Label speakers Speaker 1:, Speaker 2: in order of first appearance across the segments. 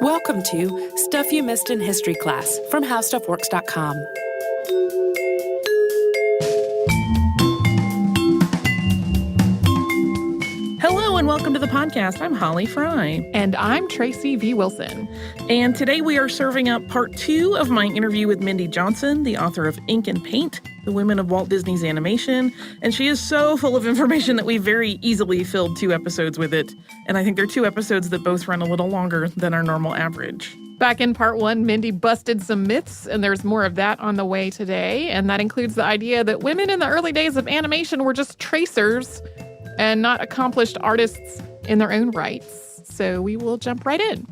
Speaker 1: Welcome to Stuff You Missed in History Class from HowStuffWorks.com.
Speaker 2: Hello and welcome to the podcast. I'm Holly Fry.
Speaker 3: And I'm Tracy V. Wilson.
Speaker 2: And today we are serving up part 2 of my interview with Mindy Johnson, the author of Ink and Paint, The Women of Walt Disney's Animation. And she is so full of information that we very easily filled 2 episodes with it. And I think they're 2 episodes that both run a little longer than our normal average.
Speaker 3: Back in part 1, Mindy busted some myths, and there's more of that on the way today. And that includes the idea that women in the early days of animation were just tracers and not accomplished artists in their own rights. So we will jump right in.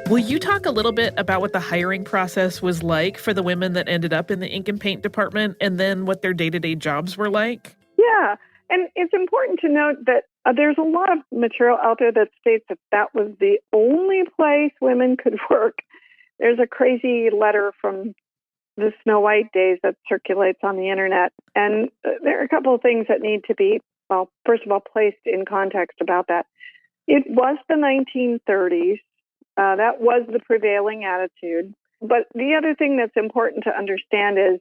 Speaker 2: Will you talk a little bit about what the hiring process was like for the women that ended up in the ink and paint department, and then what their day-to-day jobs were like?
Speaker 4: Yeah, and it's important to note that there's a lot of material out there that states that that was the only place women could work. There's a crazy letter from the Snow White days that circulates on the internet. And there are a couple of things that need to be, well, first of all, placed in context about that. It was the 1930s. That was the prevailing attitude. But the other thing that's important to understand is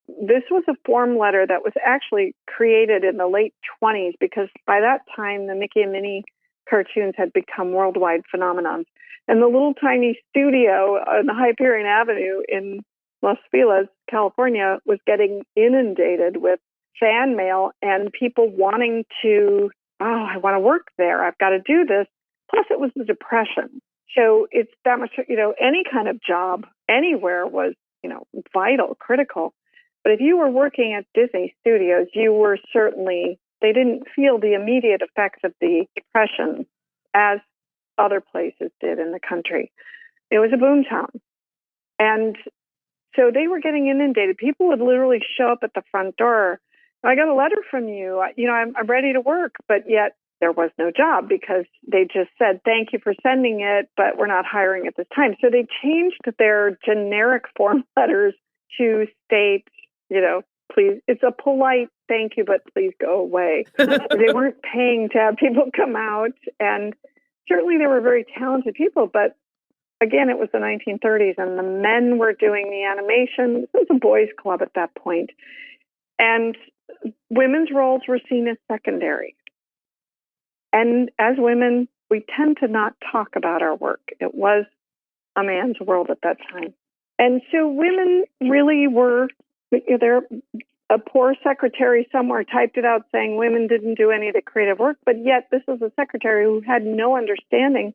Speaker 4: this was a form letter that was actually created in the late 20s, because by that time, the Mickey and Minnie cartoons had become worldwide phenomenons. And the little tiny studio on Hyperion Avenue in Los Feliz, California, was getting inundated with fan mail and people wanting to, I want to work there. I've got to do this. Plus, it was the Depression. So it's that much, any kind of job anywhere was, vital, critical. But if you were working at Disney Studios, you were certainly, they didn't feel the immediate effects of the Depression as other places did in the country. It was a boomtown. And so they were getting inundated. People would literally show up at the front door. I got a letter from you. I'm ready to work. But yet there was no job because they just said, thank you for sending it, but we're not hiring at this time. So they changed their generic form letters to state, please, it's a polite thank you, but please go away. They weren't paying to have people come out. And certainly they were very talented people, but again, it was the 1930s, and the men were doing the animation. It was a boys' club at that point. And women's roles were seen as secondary. And as women, we tend to not talk about our work. It was a man's world at that time. And so women really were, a poor secretary somewhere typed it out saying women didn't do any of the creative work, but yet this was a secretary who had no understanding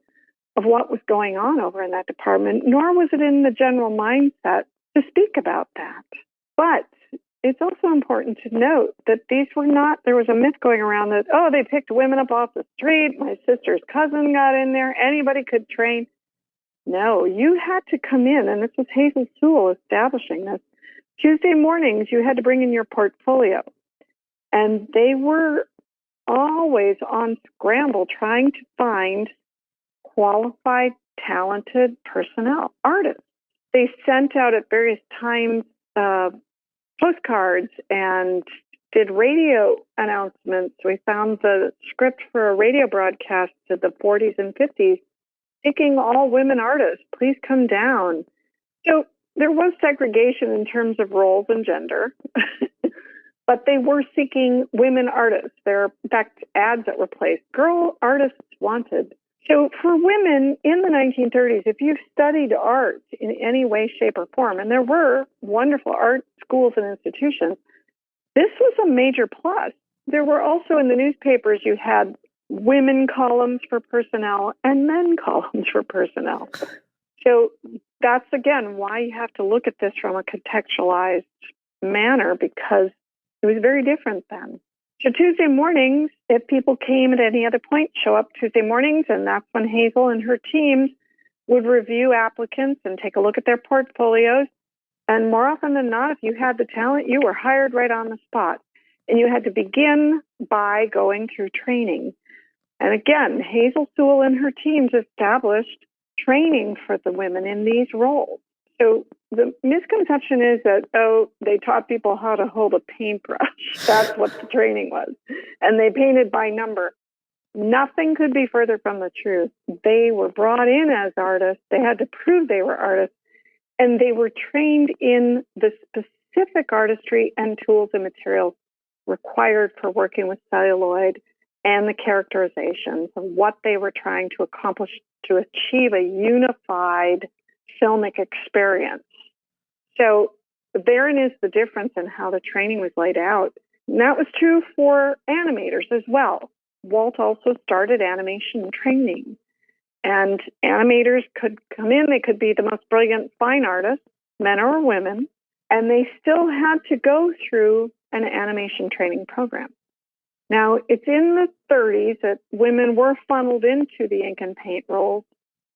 Speaker 4: of what was going on over in that department, nor was it in the general mindset to speak about that. But it's also important to note that these were not, there was a myth going around that, they picked women up off the street, my sister's cousin got in there, anybody could train. No, you had to come in, and this was Hazel Sewell establishing this. Tuesday mornings, you had to bring in your portfolio. And they were always on scramble trying to find qualified, talented personnel, artists. They sent out at various times postcards and did radio announcements. We found the script for a radio broadcast to the 40s and 50s, seeking all women artists, please come down. So there was segregation in terms of roles and gender, but they were seeking women artists. There are, in fact, ads that were placed, girl artists wanted. So for women in the 1930s, if you've studied art in any way, shape, or form, and there were wonderful art schools and institutions, this was a major plus. There were also in the newspapers, you had women columns for personnel and men columns for personnel. So that's, again, why you have to look at this from a contextualized manner, because it was very different then. So Tuesday mornings, if people came at any other point, show up Tuesday mornings, and that's when Hazel and her teams would review applicants and take a look at their portfolios. And more often than not, if you had the talent, you were hired right on the spot. And you had to begin by going through training. And again, Hazel Sewell and her teams established training for the women in these roles. So the misconception is that, they taught people how to hold a paintbrush. That's what the training was. And they painted by number. Nothing could be further from the truth. They were brought in as artists. They had to prove they were artists, and they were trained in the specific artistry and tools and materials required for working with celluloid and the characterizations of what they were trying to accomplish to achieve a unified filmic experience. So therein is the difference in how the training was laid out. And that was true for animators as well. Walt also started animation training. And animators could come in, they could be the most brilliant fine artists, men or women, and they still had to go through an animation training program. Now, it's in the 30s that women were funneled into the ink and paint roles,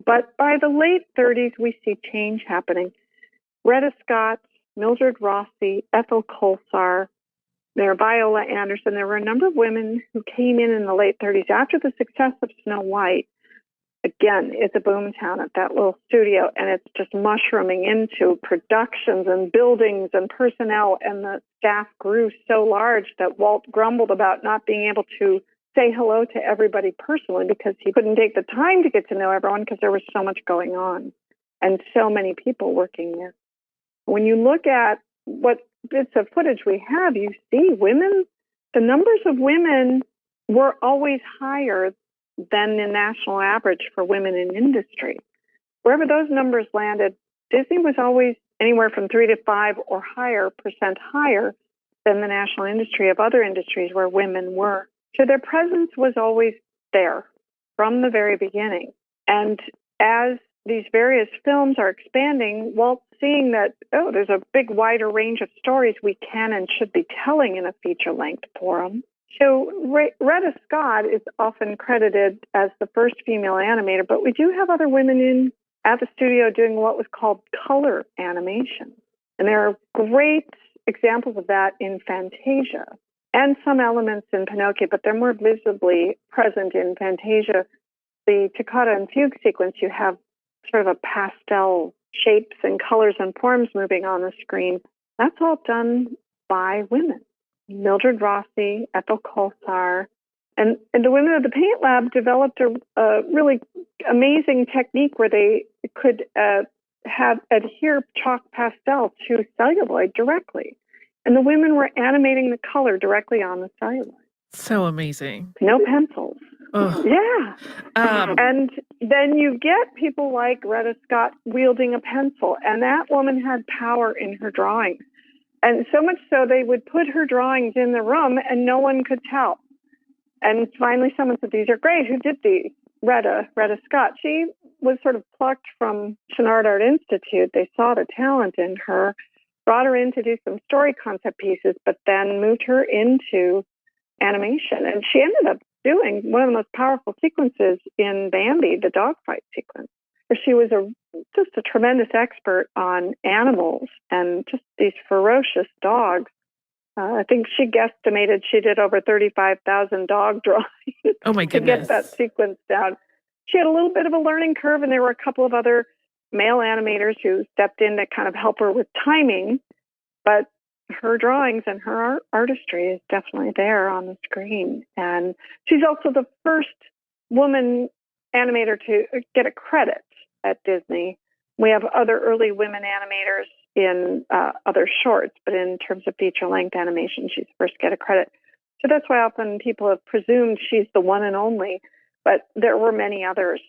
Speaker 4: but by the late 30s, we see change happening. Retta Scott, Mildred Rossi, Ethel Kolsar, there, Viola Anderson, there were a number of women who came in the late 30s after the success of Snow White. Again, it's a boomtown at that little studio, and it's just mushrooming into productions and buildings and personnel, and the staff grew so large that Walt grumbled about not being able to say hello to everybody personally because he couldn't take the time to get to know everyone because there was so much going on and so many people working there. When you look at what bits of footage we have, you see women, the numbers of women were always higher than the national average for women in industry. Wherever those numbers landed, Disney was always anywhere from 3 to 5 or higher percent higher than the national industry of other industries where women were. So their presence was always there from the very beginning. And as these various films are expanding, Walt's seeing that, there's a big wider range of stories we can and should be telling in a feature-length forum. So Retta Scott is often credited as the first female animator, but we do have other women at the studio doing what was called color animation. And there are great examples of that in Fantasia and some elements in Pinocchio, but they're more visibly present in Fantasia. The Toccata and Fugue sequence, you have sort of a pastel shapes and colors and forms moving on the screen. That's all done by women. Mildred Rossi, Ethel Kolsar, and the women of the Paint Lab developed a really amazing technique where they could adhere chalk pastel to celluloid directly. And the women were animating the color directly on the celluloid.
Speaker 2: So amazing.
Speaker 4: No pencils.
Speaker 2: Ugh.
Speaker 4: Yeah. And then you get people like Retta Scott wielding a pencil, and that woman had power in her drawings. And so much so they would put her drawings in the room and no one could tell. And finally someone said, these are great. Who did these? Retta Scott. She was sort of plucked from Chouinard Art Institute. They saw the talent in her, brought her in to do some story concept pieces, but then moved her into animation. And she ended up doing one of the most powerful sequences in Bambi, the dogfight sequence. She was just a tremendous expert on animals and just these ferocious dogs. I think she guesstimated she did over 35,000 dog drawings
Speaker 2: Oh my
Speaker 4: to
Speaker 2: goodness.
Speaker 4: get that sequence down. She had a little bit of a learning curve, and there were a couple of other male animators who stepped in to kind of help her with timing. But her drawings and her artistry is definitely there on the screen. And she's also the first woman animator to get a credit at Disney. We have other early women animators in other shorts, but in terms of feature-length animation, she's first to get a credit. So that's why often people have presumed she's the one and only, but there were many others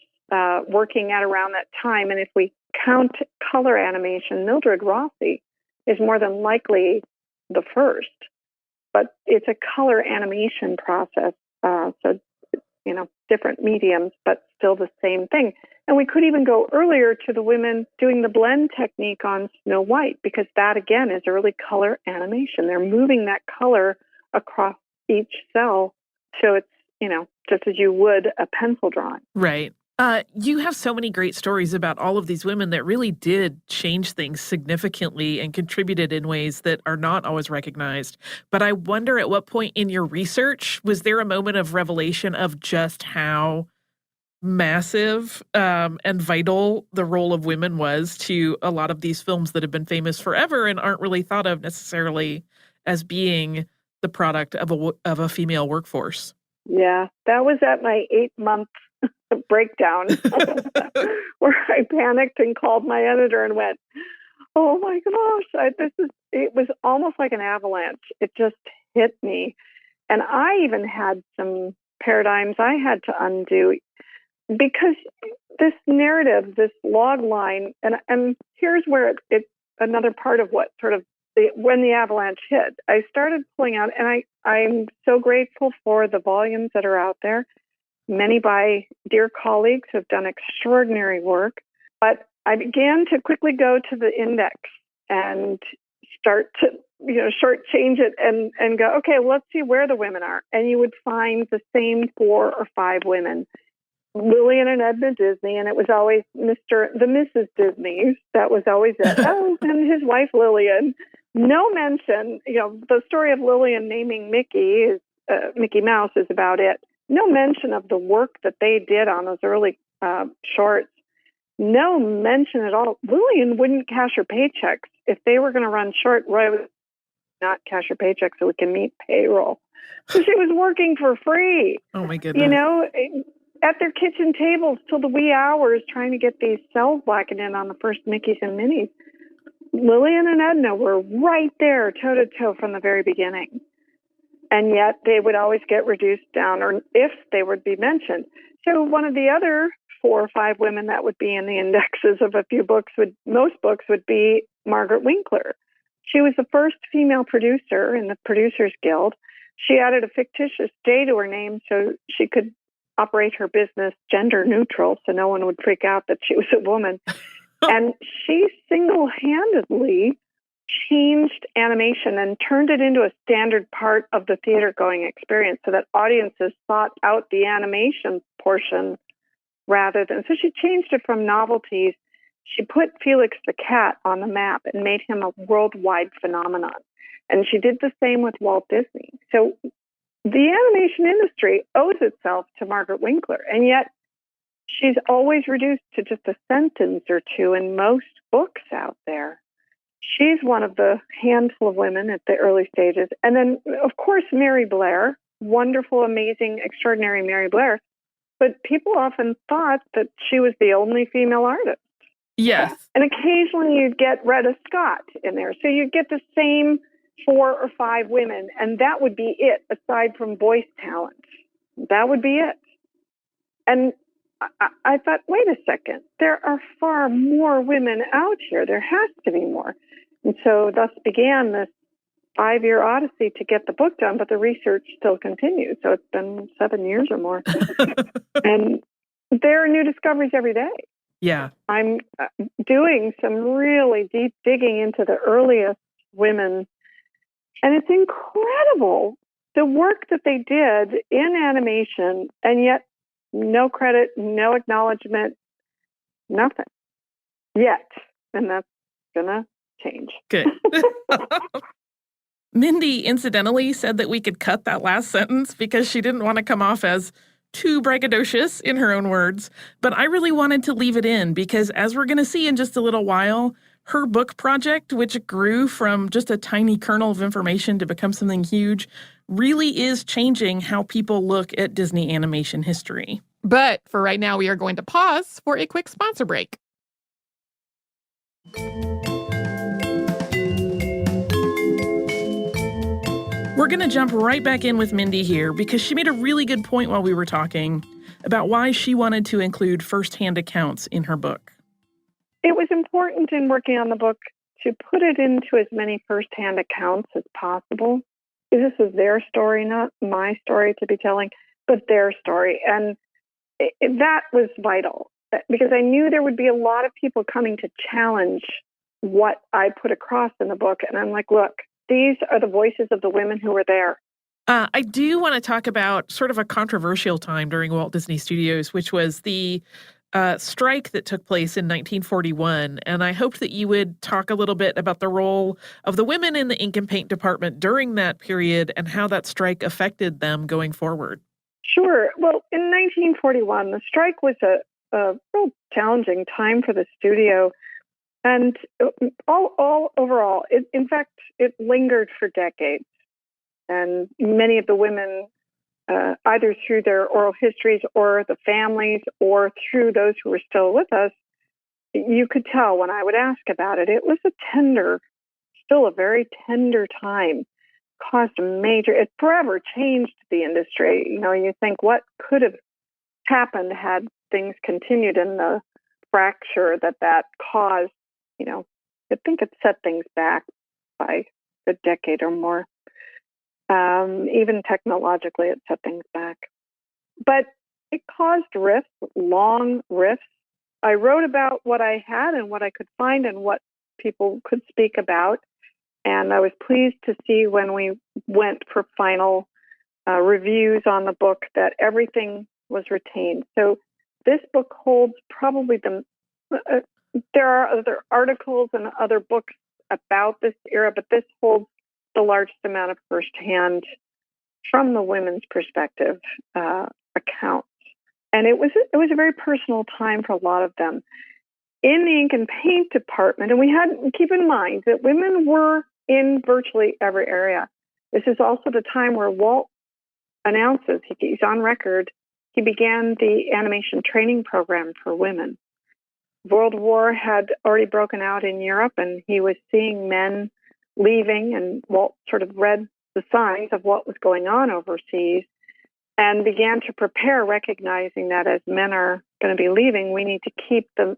Speaker 4: working at around that time. And if we count color animation, Mildred Rossi is more than likely the first, but it's a color animation process. So, different mediums, but still the same thing. And we could even go earlier to the women doing the blend technique on Snow White, because that, again, is early color animation. They're moving that color across each cell. So it's, just as you would a pencil drawing.
Speaker 2: Right. You have so many great stories about all of these women that really did change things significantly and contributed in ways that are not always recognized. But I wonder, at what point in your research was there a moment of revelation of just how massive and vital the role of women was to a lot of these films that have been famous forever and aren't really thought of necessarily as being the product of a female workforce?
Speaker 4: Yeah, that was at my 8-month breakdown where I panicked and called my editor and went, "Oh my gosh, it was almost like an avalanche. It just hit me." And I even had some paradigms I had to undo because this narrative, this log line, and here's where it's another part of what sort of when the avalanche hit, I started pulling out, and I'm so grateful for the volumes that are out there, many by dear colleagues who have done extraordinary work. But I began to quickly go to the index and start to, shortchange it and go, okay, well, let's see where the women are. And you would find the same 4 or 5 women, Lillian and Edna Disney, and it was always the Mrs. Disney. That was always it. Oh, and his wife Lillian. No mention, the story of Lillian naming Mickey Mouse is about it. No mention of the work that they did on those early shorts. No mention at all. Lillian wouldn't cash her paychecks. If they were going to run short, Roy would not cash her paycheck so we can meet payroll. So she was working for free.
Speaker 2: Oh, my goodness.
Speaker 4: At their kitchen tables till the wee hours trying to get these cells blackened in on the first Mickeys and Minnies. Lillian and Edna were right there, toe-to-toe from the very beginning. And yet they would always get reduced down, or if they would be mentioned. So one of the other 4 or 5 women that would be in the indexes of a few books, most books, would be Margaret Winkler. She was the first female producer in the Producers Guild. She added a fictitious J to her name so she could operate her business gender neutral, so no one would freak out that she was a woman. And she single-handedly changed animation and turned it into a standard part of the theater-going experience so that audiences sought out the animation portion rather than... So she changed it from novelties. She put Felix the cat on the map and made him a worldwide phenomenon. And she did the same with Walt Disney. So the animation industry owes itself to Margaret Winkler, and yet she's always reduced to just a sentence or two in most books out there. She's one of the handful of women at the early stages. And then, of course, Mary Blair, wonderful, amazing, extraordinary Mary Blair. But people often thought that she was the only female artist.
Speaker 2: Yes.
Speaker 4: And occasionally you'd get Retta Scott in there. So you'd get the same 4 or 5 women, and that would be it, aside from voice talent. That would be it. And I thought, wait a second, there are far more women out here. There has to be more. And so thus began this 5-year odyssey to get the book done, but the research still continues. So it's been 7 years or more. And there are new discoveries every day.
Speaker 2: Yeah.
Speaker 4: I'm doing some really deep digging into the earliest women. And it's incredible, the work that they did in animation, and yet no credit, no acknowledgement, nothing yet. And that's going to change.
Speaker 2: Good. Mindy incidentally said that we could cut that last sentence because she didn't want to come off as too braggadocious, in her own words. But I really wanted to leave it in because, as we're going to see in just a little while, her book project, which grew from just a tiny kernel of information to become something huge, really is changing how people look at Disney animation history.
Speaker 3: But for right now, we are going to pause for a quick sponsor break.
Speaker 2: We're going to jump right back in with Mindy here because she made a really good point while we were talking about why she wanted to include firsthand accounts in her book.
Speaker 4: It was important in working on the book to put it into as many firsthand accounts as possible. This is their story, not my story to be telling, but their story. And that was vital because I knew there would be a lot of people coming to challenge what I put across in the book. And I'm like, look, these are the voices of the women who were there.
Speaker 2: I do want to talk about sort of a controversial time during Walt Disney Studios, which was the strike that took place in 1941. And I hoped that you would talk a little bit about the role of the women in the ink and paint department during that period and how that strike affected them going forward.
Speaker 4: Sure. Well, in 1941, the strike was a real challenging time for the studio. And all overall, in fact, it lingered for decades. And many of the women either through their oral histories or the families or through those who were still with us, you could tell when I would ask about it, it was still a very tender time. It forever changed the industry. You think what could have happened had things continued in the fracture that caused, I think it set things back by a decade or more. Even technologically, it set things back. But it caused rifts, long rifts. I wrote about what I had and what I could find and what people could speak about. And I was pleased to see when we went for final reviews on the book that everything was retained. So this book holds probably there are other articles and other books about this era, but this holds the largest amount of firsthand from the women's perspective accounts. And it was a very personal time for a lot of them. In the ink and paint department, and keep in mind that women were in virtually every area. This is also the time where Walt announces, he's on record, he began the animation training program for women. World War had already broken out in Europe, and he was seeing men leaving, and Walt sort of read the signs of what was going on overseas and began to prepare, recognizing that as men are going to be leaving, we need to keep the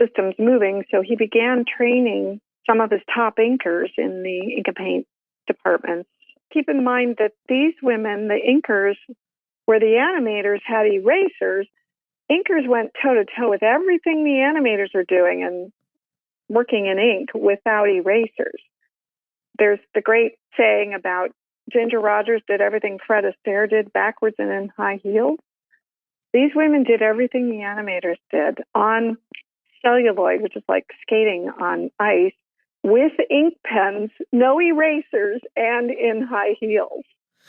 Speaker 4: systems moving. So he began training some of his top inkers in the ink and paint departments. Keep in mind that these women, the inkers, where the animators had erasers, inkers went toe-to-toe with everything the animators are doing and working in ink without erasers. There's the great saying about Ginger Rogers did everything Fred Astaire did backwards and in high heels. These women did everything the animators did on celluloid, which is like skating on ice, with ink pens, no erasers, and in high heels.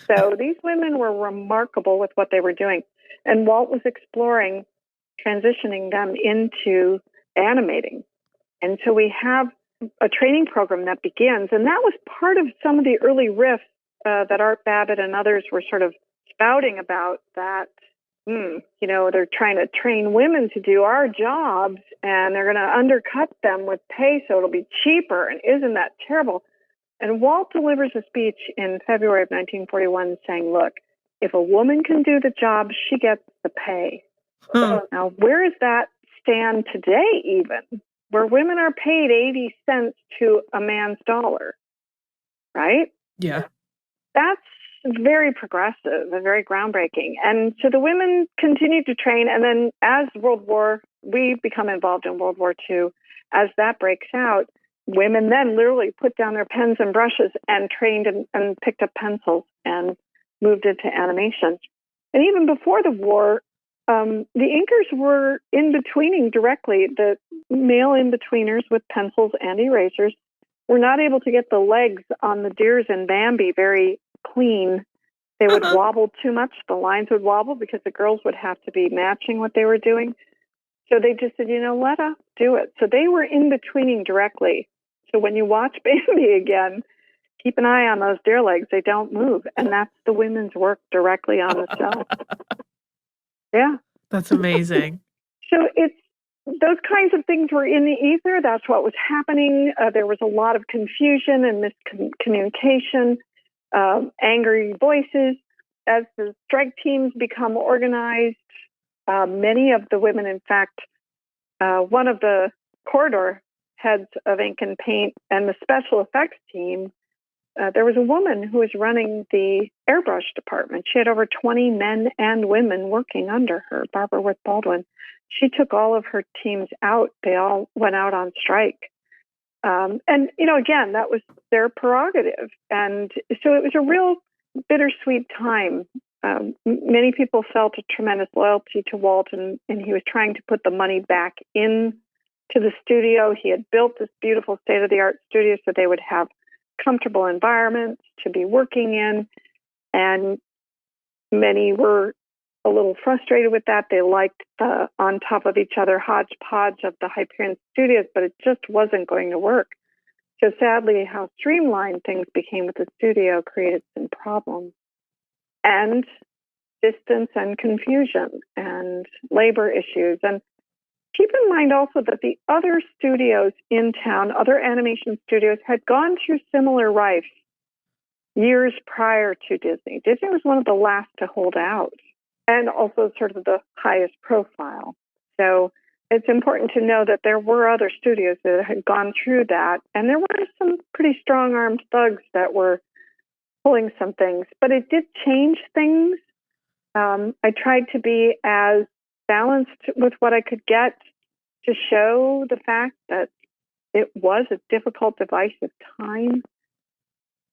Speaker 4: So these women were remarkable with what they were doing. And Walt was exploring transitioning them into animating. And so we have a training program that begins, and that was part of some of the early riffs that Art Babbitt and others were sort of spouting about, that, they're trying to train women to do our jobs, and they're going to undercut them with pay so it'll be cheaper, and isn't that terrible? And Walt delivers a speech in February of 1941 saying, look, if a woman can do the job, she gets the pay. Now, where does that stand today even, where women are paid 80 cents to a man's dollar, right?
Speaker 2: Yeah.
Speaker 4: That's very progressive and very groundbreaking. And so the women continued to train. And then as we become involved in World War II, as that breaks out, women then literally put down their pens and brushes and trained and picked up pencils and moved into animation. And even before the war, the inkers were in-betweening directly. The male in-betweeners with pencils and erasers were not able to get the legs on the deers and Bambi very clean. They would wobble too much. The lines would wobble because the girls would have to be matching what they were doing. So they just said, let us do it. So they were in-betweening directly. So when you watch Bambi again, keep an eye on those deer legs. They don't move. And that's the women's work directly on the cell. Yeah.
Speaker 2: That's amazing.
Speaker 4: So those kinds of things were in the ether. That's what was happening. There was a lot of confusion and miscommunication, angry voices. As the strike teams become organized, many of the women, in fact, one of the corridor heads of ink and paint and the special effects team, there was a woman who was running the airbrush department. She had over 20 men and women working under her, Barbara Worth Baldwin. She took all of her teams out. They all went out on strike. And, again, that was their prerogative. And so it was a real bittersweet time. Many people felt a tremendous loyalty to Walt, and he was trying to put the money back into the studio. He had built this beautiful state-of-the-art studio so they would have comfortable environments to be working in, and many were a little frustrated with that. They liked the on top of each other hodgepodge of the Hyperion Studios, but it just wasn't going to work. So sadly, how streamlined things became with the studio created some problems. And distance and confusion and labor issues. And keep in mind also that the other studios in town, other animation studios, had gone through similar rife years prior to Disney. Disney was one of the last to hold out and also sort of the highest profile. So it's important to know that there were other studios that had gone through that, and there were some pretty strong-armed thugs that were pulling some things. But it did change things. I tried to be as balanced with what I could get to show the fact that it was a difficult, divisive time.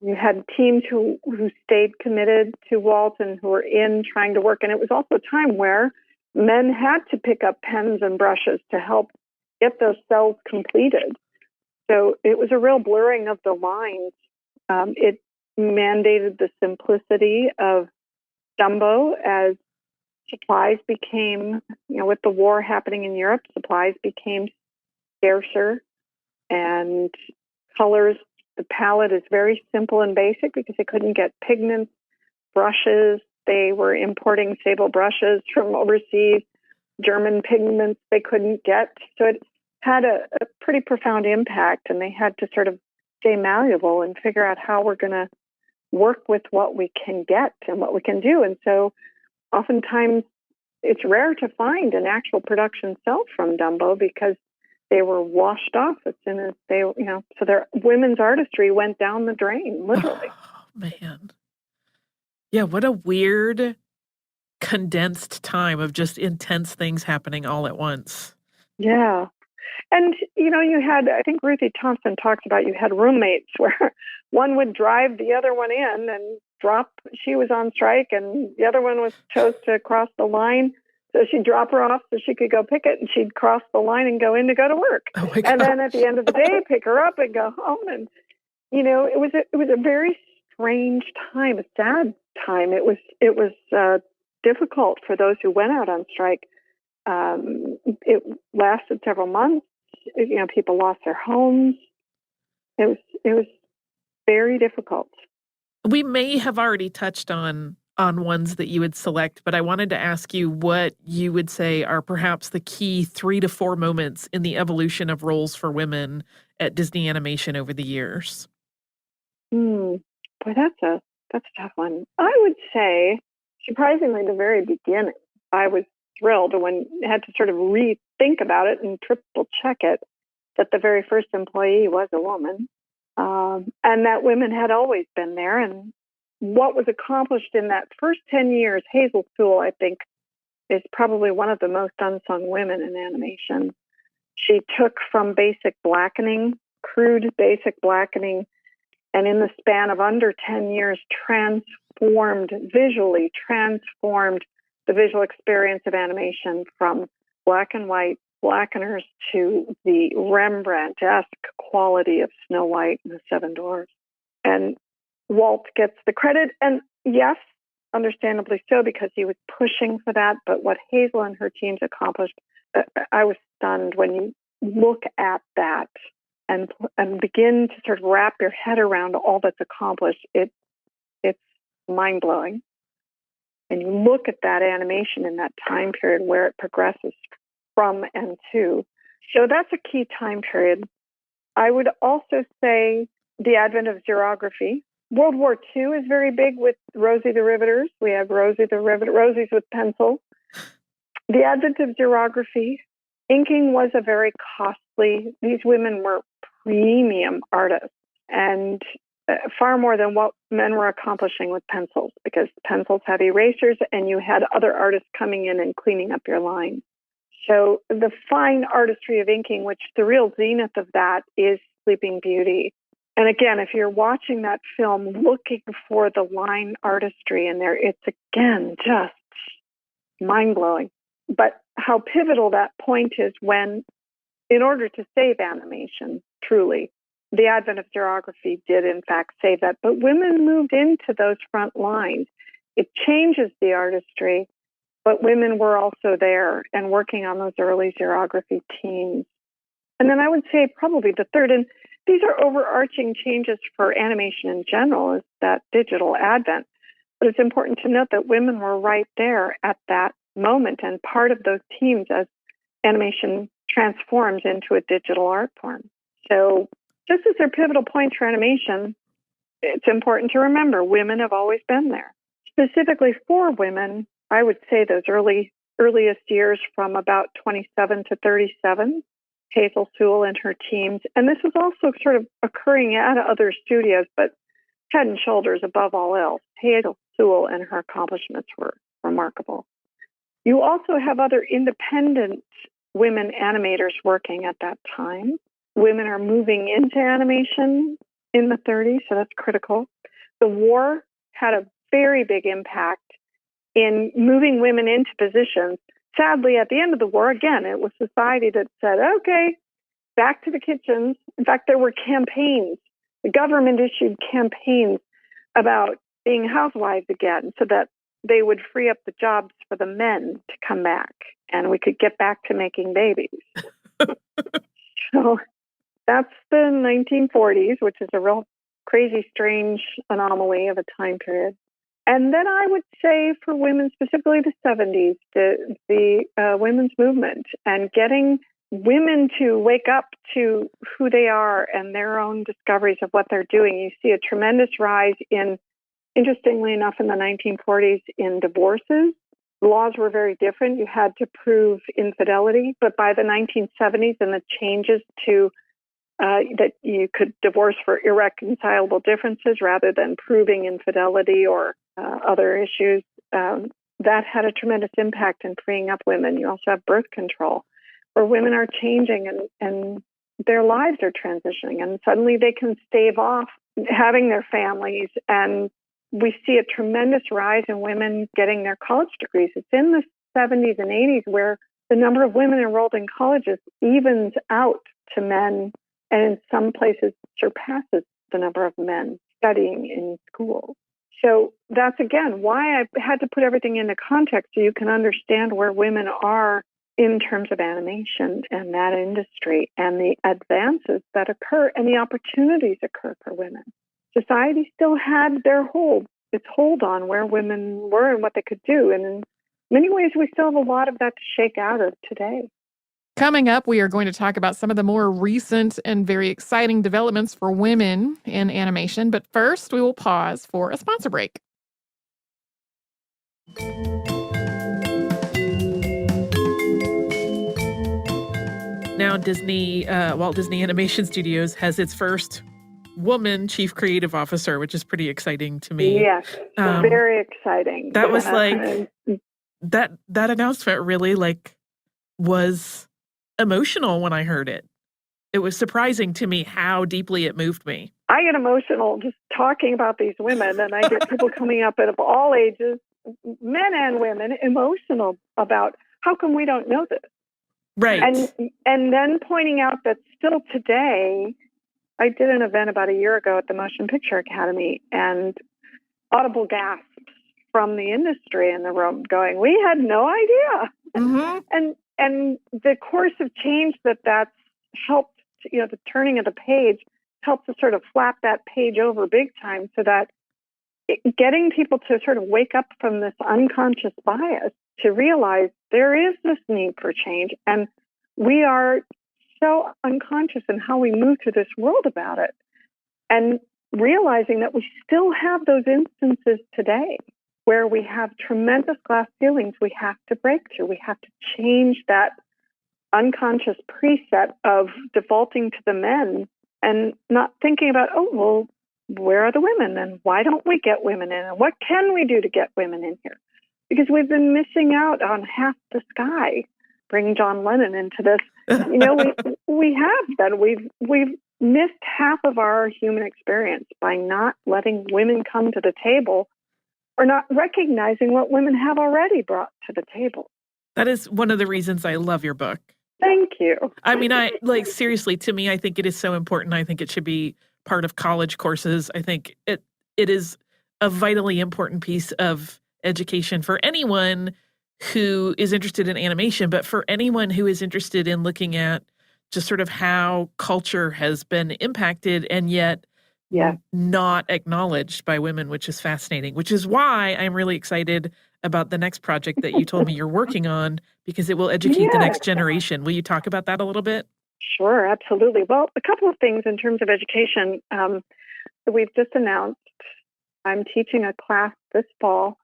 Speaker 4: You had teams who stayed committed to Walt and who were in trying to work. And it was also a time where men had to pick up pens and brushes to help get those cells completed. So it was a real blurring of the lines. It mandated the simplicity of Dumbo as supplies became, with the war happening in Europe, supplies became scarcer, and colors, the palette is very simple and basic because they couldn't get pigments, brushes. They were importing sable brushes from overseas, German pigments they couldn't get. So it had a pretty profound impact, and they had to sort of stay malleable and figure out how we're going to work with what we can get and what we can do. And so oftentimes it's rare to find an actual production cell from Dumbo because they were washed off as soon as they, so their women's artistry went down the drain, literally.
Speaker 2: Oh, man. Yeah, what a weird, condensed time of just intense things happening all at once.
Speaker 4: Yeah. And, you had, I think Ruthie Thompson talks about, you had roommates where one would drive the other one in and she was on strike, and the other one chose to cross the line. So she'd drop her off so she could go pick it, and she'd cross the line and go in to go to work.
Speaker 2: Oh my God.
Speaker 4: And then at the end of the day, pick her up and go home. And, it was a very strange time, a sad time. It was difficult for those who went out on strike. It lasted several months. People lost their homes. It was very difficult.
Speaker 2: We may have already touched on ones that you would select, but I wanted to ask you what you would say are perhaps the key 3 to 4 moments in the evolution of roles for women at Disney Animation over the years.
Speaker 4: Boy, that's a tough one. I would say, surprisingly, the very beginning, I was thrilled when I had to sort of rethink about it and triple check it, that the very first employee was a woman, and that women had always been there. And what was accomplished in that first 10 years, Hazel Sewell, I think, is probably one of the most unsung women in animation. She took from basic blackening, crude basic blackening, and in the span of under 10 years, visually transformed the visual experience of animation from black and white blackeners to the Rembrandt-esque quality of Snow White and the Seven Dwarfs. And Walt gets the credit, and yes, understandably so, because he was pushing for that. But what Hazel and her teams accomplished, I was stunned when you look at that and begin to sort of wrap your head around all that's accomplished. It's mind-blowing. And you look at that animation in that time period where it progresses from and to. So that's a key time period. I would also say the advent of xerography. World War II is very big with Rosie the Riveters. We have Rosie the Riveter, Rosies with pencil. The advent of xerography. Inking was a very costly, these women were premium artists, and far more than what men were accomplishing with pencils, because pencils have erasers and you had other artists coming in and cleaning up your line. So the fine artistry of inking, which the real zenith of that is Sleeping Beauty. And again, if you're watching that film looking for the line artistry in there, it's again just mind-blowing. But how pivotal that point is when, in order to save animation, truly, the advent of xerography did in fact save that. But women moved into those front lines. It changes the artistry, but women were also there and working on those early xerography teams. And then I would say probably the third, and these are overarching changes for animation in general, is that digital advent. But it's important to note that women were right there at that moment and part of those teams as animation transforms into a digital art form. So just as they're pivotal points for animation, it's important to remember women have always been there. Specifically for women, I would say those earliest years from about 27 to 37, Hazel Sewell and her teams. And this was also sort of occurring at other studios, but head and shoulders above all else. Hazel Sewell and her accomplishments were remarkable. You also have other independent women animators working at that time. Women are moving into animation in the 30s, so that's critical. The war had a very big impact in moving women into positions. Sadly, at the end of the war, again, it was society that said, okay, back to the kitchens. In fact, there were campaigns. The government issued campaigns about being housewives again so that they would free up the jobs for the men to come back and we could get back to making babies. So that's the 1940s, which is a real crazy, strange anomaly of a time period. And then I would say for women, specifically the 70s, the women's movement and getting women to wake up to who they are and their own discoveries of what they're doing. You see a tremendous rise in, interestingly enough, in the 1940s in divorces. The laws were very different. You had to prove infidelity. But by the 1970s and the changes to that you could divorce for irreconcilable differences rather than proving infidelity or other issues, that had a tremendous impact in freeing up women. You also have birth control, where women are changing and their lives are transitioning, and suddenly they can stave off having their families. And we see a tremendous rise in women getting their college degrees. It's in the 70s and 80s where the number of women enrolled in colleges evens out to men, and in some places surpasses the number of men studying in schools. So that's, again, why I had to put everything into context so you can understand where women are in terms of animation and that industry and the advances that occur and the opportunities occur for women. Society still had its hold on where women were and what they could do. And in many ways, we still have a lot of that to shake out of today.
Speaker 3: Coming up, we are going to talk about some of the more recent and very exciting developments for women in animation. But first, we will pause for a sponsor break.
Speaker 2: Now Walt Disney Animation Studios has its first woman chief creative officer, which is pretty exciting to me.
Speaker 4: Yes, very exciting.
Speaker 2: That was that announcement really was emotional when I heard it. It was surprising to me how deeply it moved me.
Speaker 4: I get emotional just talking about these women, and I get people coming up of all ages, men and women, emotional about how come we don't know this.
Speaker 2: Right.
Speaker 4: And then pointing out that still today, I did an event about a year ago at the Motion Picture Academy, and audible gasps from the industry in the room going, we had no idea.
Speaker 2: Mm-hmm.
Speaker 4: And the course of change that's helped, the turning of the page helped to sort of flap that page over big time so that getting people to sort of wake up from this unconscious bias to realize there is this need for change. And we are so unconscious in how we move through this world about it. And realizing that we still have those instances today where we have tremendous glass ceilings we have to break through. We have to change that unconscious preset of defaulting to the men and not thinking about, where are the women and why don't we get women in and what can we do to get women in here? Because we've been missing out on half the sky. Bring John Lennon into this. We have been. We've missed half of our human experience by not letting women come to the table or not recognizing what women have already brought to the table.
Speaker 2: That is one of the reasons I love your book.
Speaker 4: Thank you.
Speaker 2: I mean, seriously, to me, I think it is so important. I think it should be part of college courses. I think it is a vitally important piece of education for anyone who is interested in animation, but for anyone who is interested in looking at just sort of how culture has been impacted and yet
Speaker 4: Yes.
Speaker 2: not acknowledged by women, which is fascinating, which is why I'm really excited about the next project that you told me you're working on, because it will educate the
Speaker 4: Yes.
Speaker 2: next generation. Will you talk about that a little bit?
Speaker 4: Sure, absolutely. Well, a couple of things in terms of education. We've just announced I'm teaching a class this fall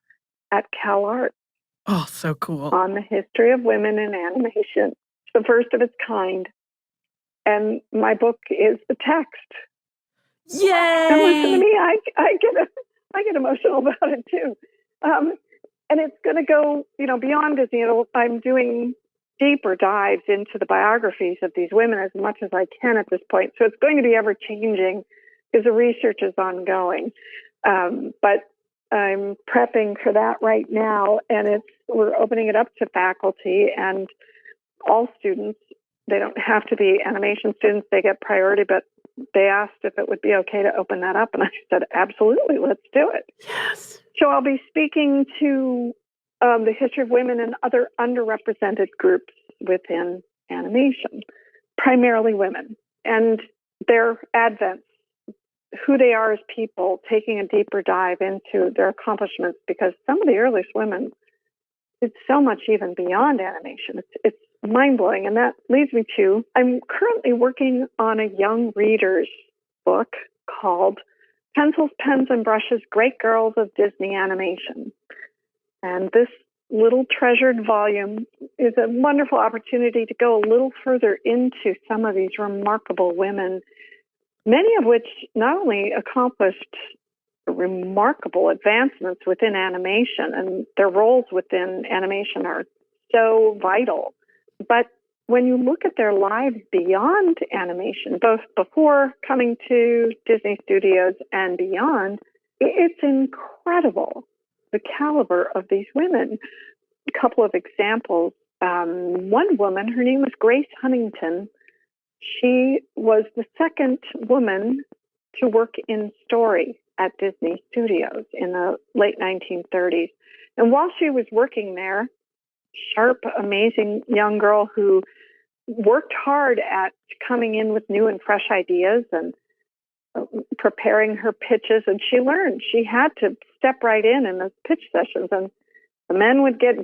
Speaker 4: at CalArts
Speaker 2: Oh, so cool.
Speaker 4: on the history of women in animation. It's the first of its kind. And my book is the text.
Speaker 2: Yay!
Speaker 4: And listen to me, I get emotional about it too. And it's going to go, beyond Disney. I'm doing deeper dives into the biographies of these women as much as I can at this point. So it's going to be ever changing because the research is ongoing. But I'm prepping for that right now, and we're opening it up to faculty and all students. They don't have to be animation students; they get priority. But they asked if it would be okay to open that up, and I said, absolutely, let's do it.
Speaker 2: Yes.
Speaker 4: So I'll be speaking to the history of women and other underrepresented groups within animation, primarily women, and their advent, who they are as people, taking a deeper dive into their accomplishments, because some of the earliest women did so much even beyond animation. It's mind-blowing. And that leads me to, I'm currently working on a young reader's book called Pencils, Pens, and Brushes, Great Girls of Disney Animation. And this little treasured volume is a wonderful opportunity to go a little further into some of these remarkable women, many of which not only accomplished remarkable advancements within animation, and their roles within animation are so vital, but when you look at their lives beyond animation, both before coming to Disney Studios and beyond, it's incredible, the caliber of these women. A couple of examples. One woman, her name was Grace Huntington. She was the second woman to work in story at Disney Studios in the late 1930s. And while she was working there, sharp, amazing young girl who worked hard at coming in with new and fresh ideas and preparing her pitches. And she learned she had to step right in those pitch sessions. And the men would get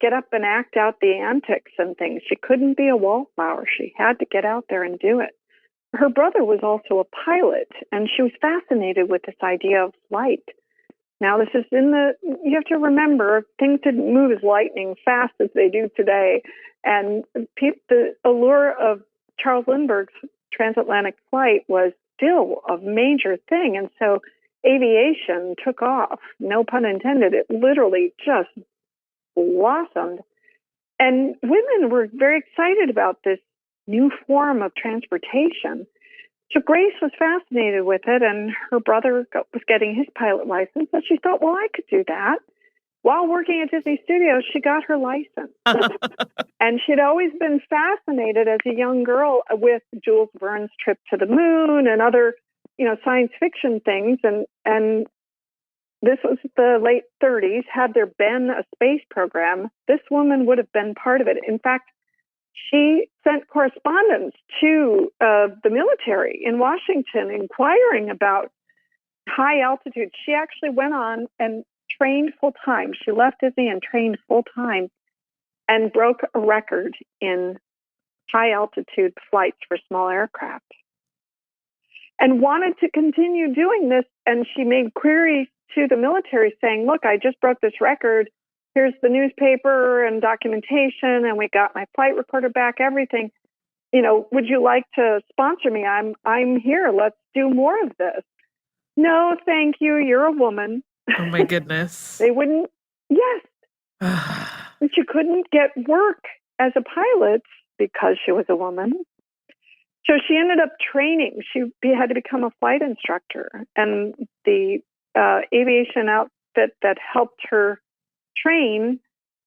Speaker 4: get up and act out the antics and things. She couldn't be a wallflower. She had to get out there and do it. Her brother was also a pilot, and she was fascinated with this idea of flight. Now, this is you have to remember, things didn't move as lightning fast as they do today. And the allure of Charles Lindbergh's transatlantic flight was still a major thing. And so aviation took off, no pun intended. It literally just blossomed. And women were very excited about this new form of transportation. So Grace was fascinated with it, and her brother was getting his pilot license. And she thought, well, I could do that. While working at Disney Studios, she got her license. And she'd always been fascinated as a young girl with Jules Verne's Trip to the Moon and other, science fiction things. And this was the late 30s. Had there been a space program, this woman would have been part of it. In fact, she sent correspondence to the military in Washington inquiring about high altitude. She actually went on and trained full time. She left Disney and trained full time and broke a record in high altitude flights for small aircraft and wanted to continue doing this. And she made queries to the military saying, look, I just broke this record. Here's the newspaper and documentation, and we got my flight recorder back, everything. Would you like to sponsor me? I'm here. Let's do more of this. No, thank you. You're a woman.
Speaker 2: Oh, my goodness.
Speaker 4: They wouldn't. Yes. And she couldn't get work as a pilot because she was a woman. So she ended up training. She had to become a flight instructor. And the aviation outfit that helped her train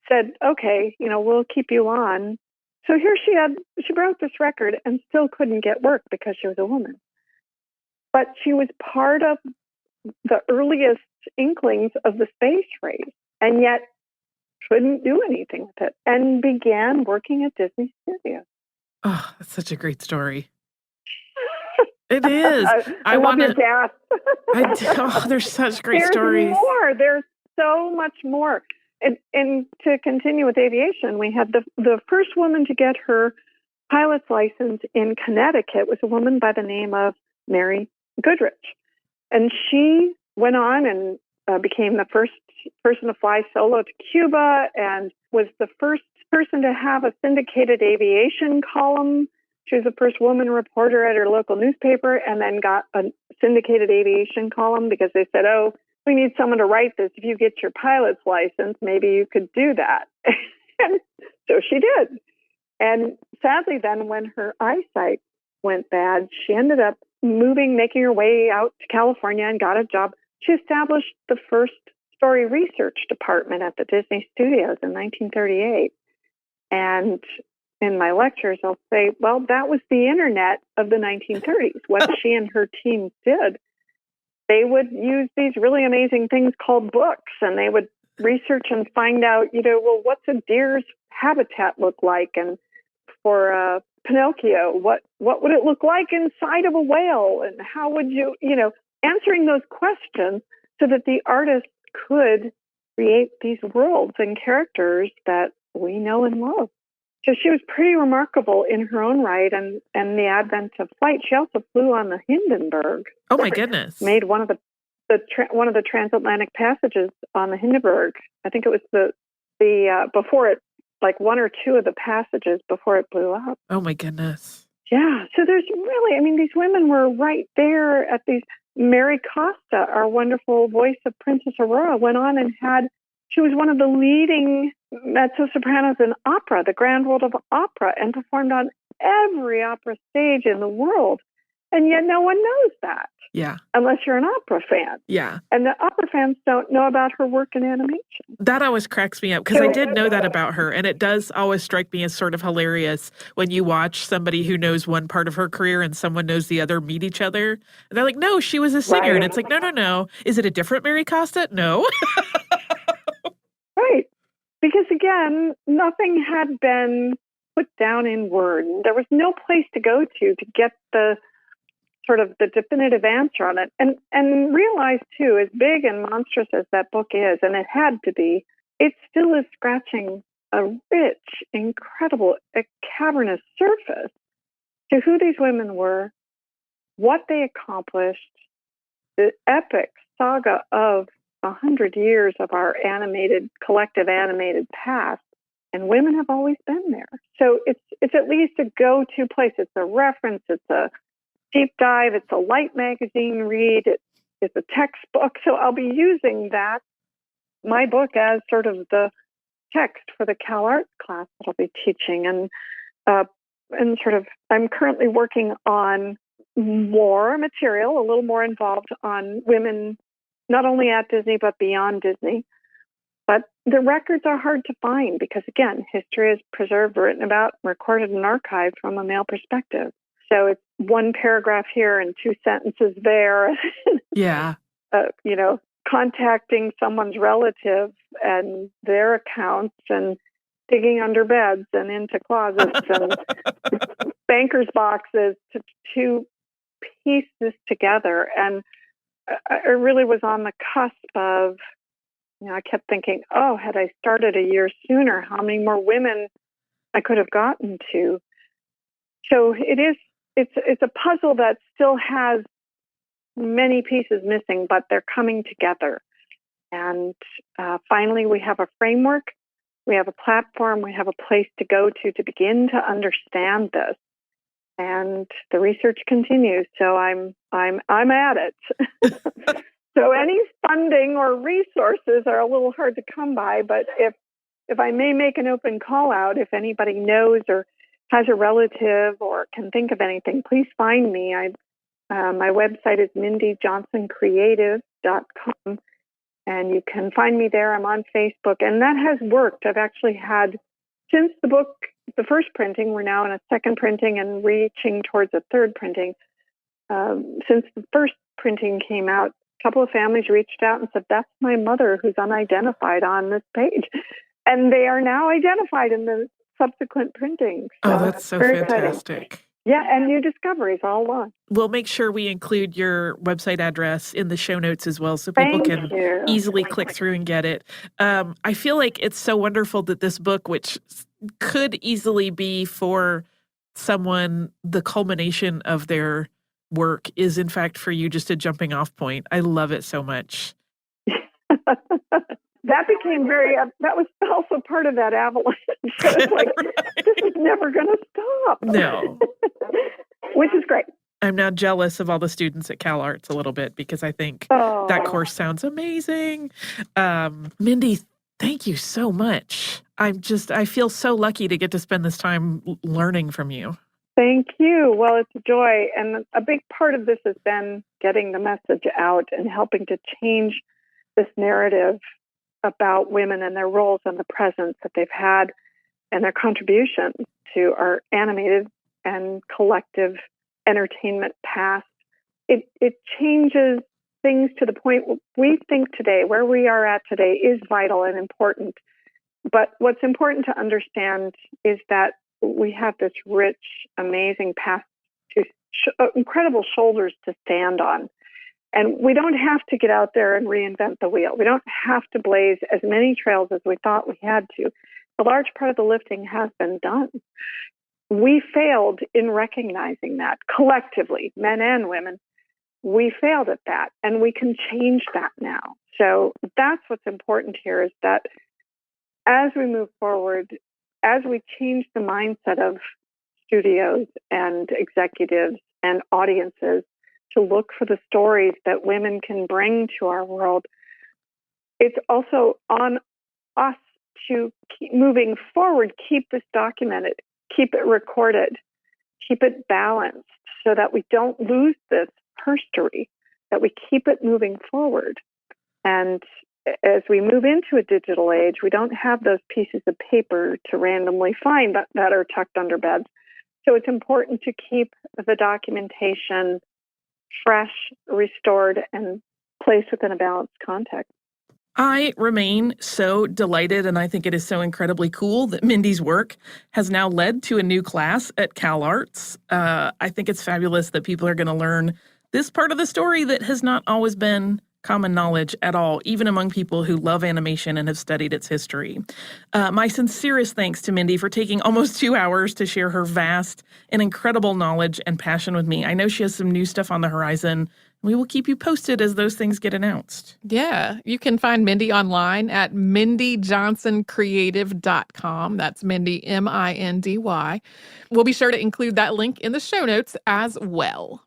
Speaker 4: said, okay, we'll keep you on. So here she broke this record and still couldn't get work because she was a woman. But she was part of the earliest inklings of the space race, and yet couldn't do anything with it, and began working at Disney Studios.
Speaker 2: Oh, that's such a great story. It is.
Speaker 4: I love your gas.
Speaker 2: There's such great stories.
Speaker 4: There's more. There's so much more. And to continue with aviation, we had the first woman to get her pilot's license in Connecticut was a woman by the name of Mary Goodrich. And she went on and became the first person to fly solo to Cuba and was the first person to have a syndicated aviation column. She was the first woman reporter at her local newspaper and then got a syndicated aviation column because they said, oh, we need someone to write this. If you get your pilot's license, maybe you could do that. And so she did. And sadly, then when her eyesight went bad, she ended up making her way out to California and got a job. She established the first story research department at the Disney Studios in 1938. And in my lectures, I'll say, well, that was the internet of the 1930s. What she and her team did, they would use these really amazing things called books, and they would research and find out, well, what's a deer's habitat look like? And for Pinocchio, what would it look like inside of a whale? And how would you, answering those questions so that the artist could create these worlds and characters that we know and love. So she was pretty remarkable in her own right, and the advent of flight. She also flew on the Hindenburg.
Speaker 2: Oh my goodness!
Speaker 4: Made one of the transatlantic passages on the Hindenburg. I think it was the before it, like one or two of the passages before it blew up.
Speaker 2: Oh my goodness!
Speaker 4: Yeah. So there's really, these women were right there at these. Mary Costa, our wonderful voice of Princess Aurora, went on and she was one of the leading mezzo-sopranos in opera, the Grand World of Opera, and performed on every opera stage in the world. And yet no one knows that.
Speaker 2: Yeah.
Speaker 4: Unless you're an opera fan.
Speaker 2: Yeah.
Speaker 4: And the opera fans don't know about her work in animation.
Speaker 2: That always cracks me up because I did know that about her. And it does always strike me as sort of hilarious when you watch somebody who knows one part of her career and someone knows the other meet each other. And they're like, no, she was a singer. Right. And it's like, no. Is it a different Mary Costa? No.
Speaker 4: Right. Because again, nothing had been put down in words. There was no place to go to get the sort of the definitive answer on it. And realize too, as big and monstrous as that book is, and it had to be, it still is scratching a rich, incredible, cavernous surface to who these women were, what they accomplished, the epic saga of 100 years of our collective animated past, and women have always been there. So it's at least a go-to place. It's a reference. It's a deep dive. It's a light magazine read. It's a textbook. So I'll be using my book as sort of the text for the Cal Arts class that I'll be teaching. And sort of, I'm currently working on more material, a little more involved on women, not only at Disney, but beyond Disney. But the records are hard to find because, again, history is preserved, written about, recorded, and archived from a male perspective. So it's one paragraph here and two sentences there.
Speaker 2: Yeah.
Speaker 4: Contacting someone's relative and their accounts and digging under beds and into closets and bankers' boxes to piece this together. And I really was on the cusp of, I kept thinking, had I started a year sooner, how many more women I could have gotten to. So it's a puzzle that still has many pieces missing, but they're coming together. And finally, we have a framework, we have a platform, we have a place to go to begin to understand this. And the research continues, so I'm at it. So any funding or resources are a little hard to come by, but if I may make an open call out, if anybody knows or has a relative or can think of anything, please find me. My website is mindyjohnsoncreative.com, and you can find me there. I'm on Facebook, and that has worked. I've actually had, since the first printing, we're now in a second printing and reaching towards a third printing. Since the first printing came out, a couple of families reached out and said, that's my mother who's unidentified on this page. And they are now identified in the subsequent printings.
Speaker 2: So that's so fantastic.
Speaker 4: Exciting. Yeah, and new discoveries all along.
Speaker 2: We'll make sure we include your website address in the show notes as well so people
Speaker 4: Thank
Speaker 2: can
Speaker 4: you.
Speaker 2: easily click through and get it. I feel like it's so wonderful that this book, which could easily be for someone the culmination of their work, is in fact for you just a jumping off point. I love it so much.
Speaker 4: That became that was also part of that avalanche. It's like, this is never going to stop.
Speaker 2: No.
Speaker 4: Which is great.
Speaker 2: I'm now jealous of all the students at CalArts a little bit because I think that course sounds amazing. Mindy, thank you so much. I feel so lucky to get to spend this time learning from you.
Speaker 4: Thank you. Well, it's a joy. And a big part of this has been getting the message out and helping to change this narrative about women and their roles and the presence that they've had and their contributions to our animated and collective entertainment past. It changes things to the point we think today, where we are at today, is vital and important. But what's important to understand is that we have this rich, amazing past to incredible shoulders to stand on. And we don't have to get out there and reinvent the wheel. We don't have to blaze as many trails as we thought we had to. A large part of the lifting has been done. We failed in recognizing that collectively, men and women. We failed at that, and we can change that now. So that's what's important here, is that as we move forward, as we change the mindset of studios and executives and audiences to look for the stories that women can bring to our world, it's also on us to keep moving forward, keep this documented, keep it recorded, keep it balanced so that we don't lose this history, that we keep it moving forward. And as we move into a digital age, we don't have those pieces of paper to randomly find that are tucked under beds. So it's important to keep the documentation fresh, restored, and placed within a balanced context.
Speaker 2: I remain so delighted, and I think it is so incredibly cool that Mindy's work has now led to a new class at CalArts. I think it's fabulous that people are going to learn this part of the story that has not always been common knowledge at all, even among people who love animation and have studied its history. My sincerest thanks to Mindy for taking almost 2 hours to share her vast and incredible knowledge and passion with me. I know she has some new stuff on the horizon. We will keep you posted as those things get announced.
Speaker 3: Yeah, you can find Mindy online at mindyjohnsoncreative.com. That's Mindy, M-I-N-D-Y. We'll be sure to include that link in the show notes as well.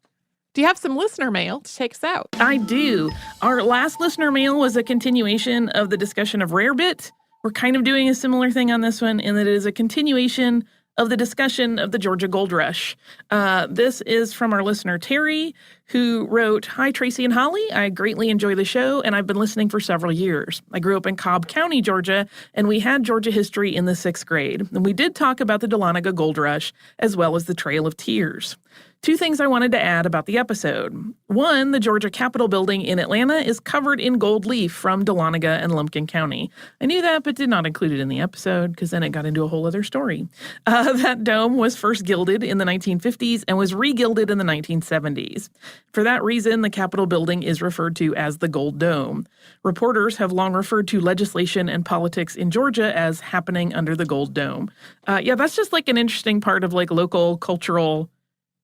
Speaker 3: Do you have some listener mail to take us out?
Speaker 2: I do. Our last listener mail was a continuation of the discussion of Rarebit. We're kind of doing a similar thing on this one in that it is a continuation of the discussion of the Georgia Gold Rush. This is from our listener, Terry, who wrote, "Hi, Tracy and Holly. I greatly enjoy the show, and I've been listening for several years. I grew up in Cobb County, Georgia, and we had Georgia history in the 6th grade. And we did talk about the Dahlonega Gold Rush, as well as the Trail of Tears. 2 things I wanted to add about the episode. 1, the Georgia Capitol building in Atlanta is covered in gold leaf from Dahlonega and Lumpkin County. I knew that, but did not include it in the episode because then it got into a whole other story. That dome was first gilded in the 1950s and was re-gilded in the 1970s. For that reason, the Capitol building is referred to as the Gold Dome. Reporters have long referred to legislation and politics in Georgia as happening under the Gold Dome. Yeah, that's just like an interesting part of like local cultural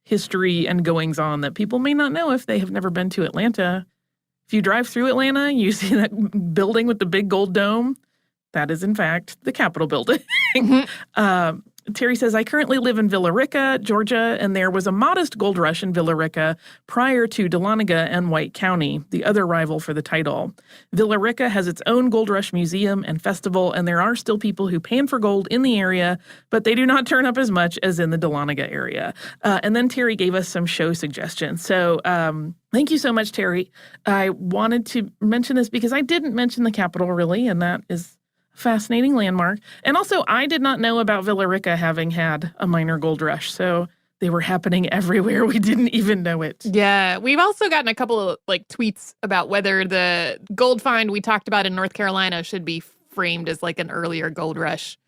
Speaker 2: history and goings on that people may not know if they have never been to Atlanta. If you drive through Atlanta, you see that building with the big gold dome. That is, in fact, the Capitol building. Terry says, I currently live in Villa Rica, Georgia, and there was a modest gold rush in Villa Rica prior to Dahlonega and White County, the other rival for the title. Villa Rica has its own gold rush museum and festival, and there are still people who pan for gold in the area, but they do not turn up as much as in the Dahlonega area. And then Terry gave us some show suggestions. So thank you so much, Terry. I wanted to mention this because I didn't mention the Capitol, really, and that is fascinating landmark. And also, I did not know about Villa Rica having had a minor gold rush, so they were happening everywhere. We didn't even know it.
Speaker 3: Yeah, we've also gotten a couple of tweets about whether the gold find we talked about in North Carolina should be framed as like an earlier gold rush.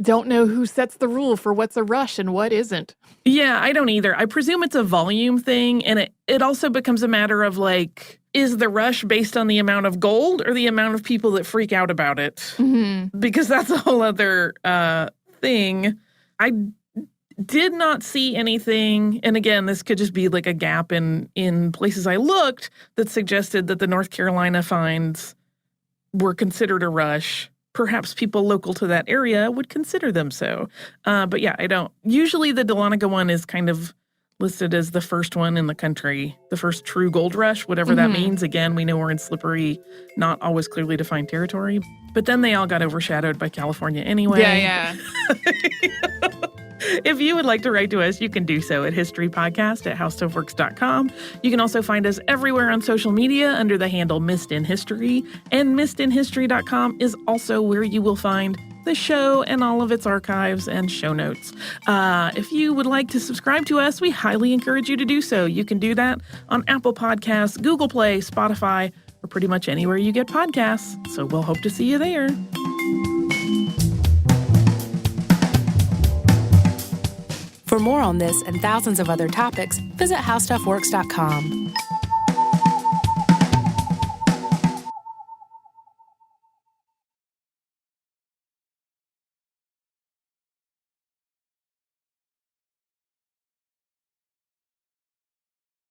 Speaker 3: don't know who sets the rule for what's a rush and what isn't.
Speaker 2: Yeah, I don't either. I presume it's a volume thing, and it also becomes a matter of, like, is the rush based on the amount of gold or the amount of people that freak out about it?
Speaker 3: Mm-hmm.
Speaker 2: Because that's a whole other thing. I did not see anything, and again, this could just be like a gap in places I looked that suggested that the North Carolina fines were considered a rush. Perhaps people local to that area would consider them so. But yeah, I don't. Usually the Dahlonega one is kind of listed as the first one in the country, the first true gold rush, whatever that means. Again, we know we're in slippery, not always clearly defined territory. But then they all got overshadowed by California anyway.
Speaker 3: Yeah.
Speaker 2: If you would like to write to us, you can do so at historypodcast@howstuffworks.com. You can also find us everywhere on social media under the handle Missed in History, and missedinhistory.com is also where you will find the show and all of its archives and show notes. If you would like to subscribe to us, we highly encourage you to do so. You can do that on Apple Podcasts, Google Play, Spotify, or pretty much anywhere you get podcasts. So we'll hope to see you there.
Speaker 1: For more on this and thousands of other topics, visit howstuffworks.com.